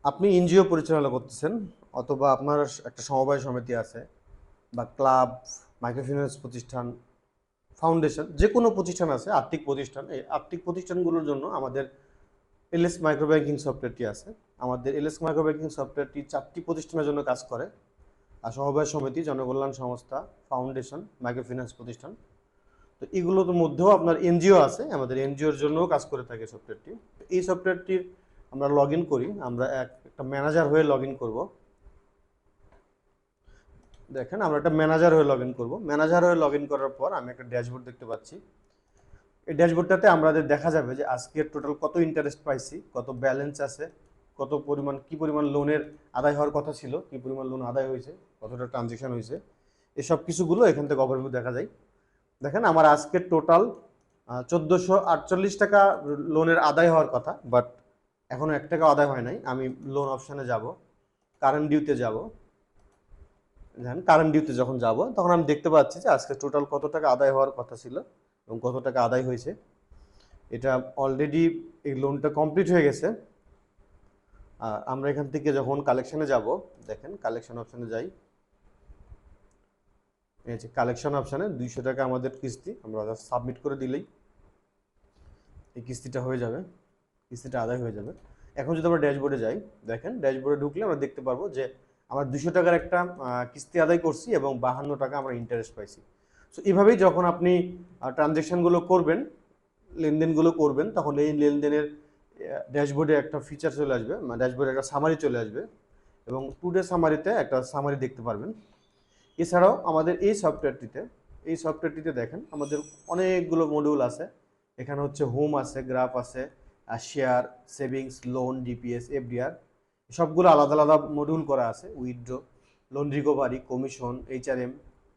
আপনি এনজিও পরিচালনা করতেছেন অথবা আপনার একটা সমবায় সমিতি আছে বা ক্লাব, মাইক্রোফিন্যান্স প্রতিষ্ঠান, ফাউন্ডেশন, যে কোনো প্রতিষ্ঠান আছে, আর্থিক প্রতিষ্ঠান। এই আর্থিক প্রতিষ্ঠানগুলোর জন্য আমাদের এলএস মাইক্রো ব্যাংকিং সফটওয়্যারটি আছে। আমাদের এলএস মাইক্রো ব্যাংকিং সফটওয়্যারটি 4টি প্রতিষ্ঠানের জন্য কাজ করে। আর সমবায় সমিতি, জনকল্যাণ সংস্থা, ফাউন্ডেশন, মাইক্রোফিন্যান্স প্রতিষ্ঠান। তো এগুলোর মধ্যেও আপনার এনজিও আছে, আমাদের এনজিওর জন্যও কাজ করে থাকে সফটওয়্যারটি। এই সফটওয়্যারটির আমরা লগ ইন করি, আমরা একটা ম্যানেজার হয়ে লগ ইন করবো। দেখেন, আমরা একটা ম্যানেজার হয়ে লগ ইন করবো। ম্যানেজার হয়ে লগ ইন করার পর আমি একটা ড্যাশবোর্ড দেখতে পাচ্ছি। এই ড্যাশবোর্ডটাতে আমাদের দেখা যাবে যে আজকের টোটাল কত ইন্টারেস্ট পাইছি, কত ব্যালেন্স আছে, কত পরিমাণ, কি পরিমাণ লোনের আদায় হওয়ার কথা ছিল, কি পরিমাণ লোন আদায় হয়েছে, কতটা ট্রানজেকশন হয়েছে, এসব কিছুগুলো এখান থেকে ওভারভিউ দেখা যায়। দেখেন, আমার আজকের টোটাল 1448 টাকা লোনের আদায় হওয়ার কথা, বাট এখনো 1 টাকা আদায় হয় নাই। আমি লোন অপশানে যাব, কারেন্ট ডিউতে যাব। দেখেন, কারেন্ট ডিউতে যখন যাব তখন আমি দেখতে পাচ্ছি যে আজকে টোটাল কত টাকা আদায় হওয়ার কথা ছিল এবং কত টাকা আদায় হয়েছে। এটা অলরেডি এই লোনটা কমপ্লিট হয়ে গেছে। আর আমরা এখান থেকে যখন কালেকশনে যাব, দেখেন কালেকশন অপশানে যাই। এই যে কালেকশন অপশানে 200 টাকা আমাদের কিস্তি, আমরা সাবমিট করে দিলেই এই কিস্তিটা হয়ে যাবে, কিস্তিটা আদায় হয়ে যাবে। এখন যদি আমরা ড্যাশবোর্ডে যাই, দেখেন ড্যাশবোর্ডে ঢুকলে আমরা দেখতে পারবো যে আমরা 200 টাকার একটা কিস্তি আদায় করছি এবং 52 টাকা আমরা ইন্টারেস্ট পাইছি। সো এইভাবেই যখন আপনি ট্রানজ্যাকশনগুলো করবেন, লেনদেনগুলো করবেন, তখন এই লেনদেনের ড্যাশবোর্ডে একটা ফিচার চলে আসবে, ড্যাশবোর্ডে একটা সামারি চলে আসবে এবং টুডে সামারিতে একটা সামারি দেখতে পারবেন। এছাড়াও আমাদের এই সফটওয়্যারটিতে দেখেন আমাদের অনেকগুলো মডিউল আছে। এখানে হচ্ছে হোম আছে, গ্রাফ আছে, share, savings, loan, DPS, FDR, সবগুলো আলাদা আলাদা মডিউল করা আছে। Withdraw, loan recovery, commission, HRM,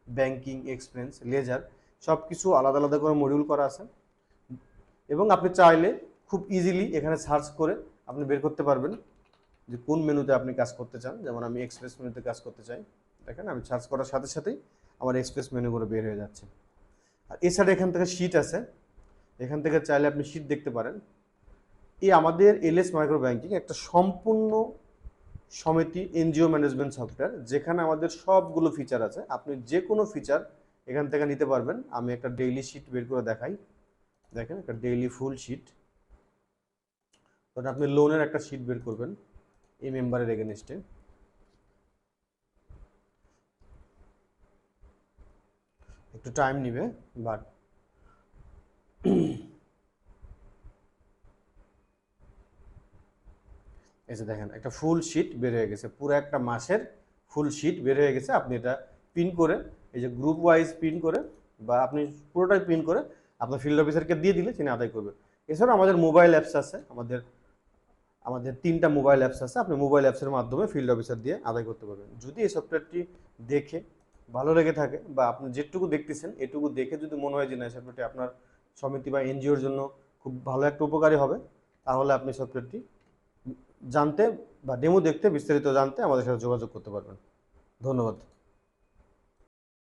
banking, expense, ledger, সব কিছু আলাদা আলাদা করে মডিউল করা আছে। এবং আপনি চাইলে খুব ইজিলি এখানে সার্চ করে আপনি বের করতে পারবেন যে কোন মেনুতে আপনি কাজ করতে চান। যেমন আমি এক্সপ্রেস মেনুতে কাজ করতে চাই, দেখেন আমি সার্চ করার সাথে সাথেই আমার এক্সপ্রেস মেনুগুলো বের হয়ে যাচ্ছে। আর এছাড়া এখান থেকে শিট আছে, এখান থেকে চাইলে আপনি শিট দেখতে পারেন। এই আমাদের এলএস মাইক্রো ব্যাংকিং একটা সম্পূর্ণ সমিতি এনজিও ম্যানেজমেন্ট সফটওয়্যার, যেখানে আমাদের সবগুলো ফিচার আছে। আপনি যে কোনো ফিচার এখান থেকে নিতে পারবেন। আমি একটা ডেইলি শিট বের করে দেখাই। দেখেন, একটা ডেইলি ফুল শিট। আপনি লোনের একটা শিট বের করবেন এই মেম্বারের এগেনস্টে। একটু টাইম নিবে, বাট এই যে দেখেন একটা ফুল শিট বের হয়ে গেছে, পুরো একটা মাসের ফুল শিট বের হয়ে গেছে। আপনি এটা প্রিন্ট করে, এই যে গ্রুপ ওয়াইজ প্রিন্ট করে, বা আপনি পুরোটাই প্রিন্ট করে আপনার ফিল্ড অফিসারকে দিয়ে দিলে তিনি আদায় করবে। এছাড়াও আমাদের মোবাইল অ্যাপস আছে, আমাদের আমাদের 3টা মোবাইল অ্যাপস আছে। আপনি মোবাইল অ্যাপসের মাধ্যমে ফিল্ড অফিসার দিয়ে আদায় করতে পারবেন। যদি এই সফটওয়্যারটি দেখে ভালো লেগে থাকে, বা আপনি যেটুকু দেখতেছেন এটুকু দেখে যদি মনে হয় যে না, সফটওয়্যারটি আপনার সমিতি বা এনজিওর জন্য খুব ভালো একটা উপকারী হবে, তাহলে আপনি সফটওয়্যারটি জানতে বা ডেমো দেখতে, বিস্তারিত জানতে আমাদের সাথে যোগাযোগ করতে পারবেন। ধন্যবাদ।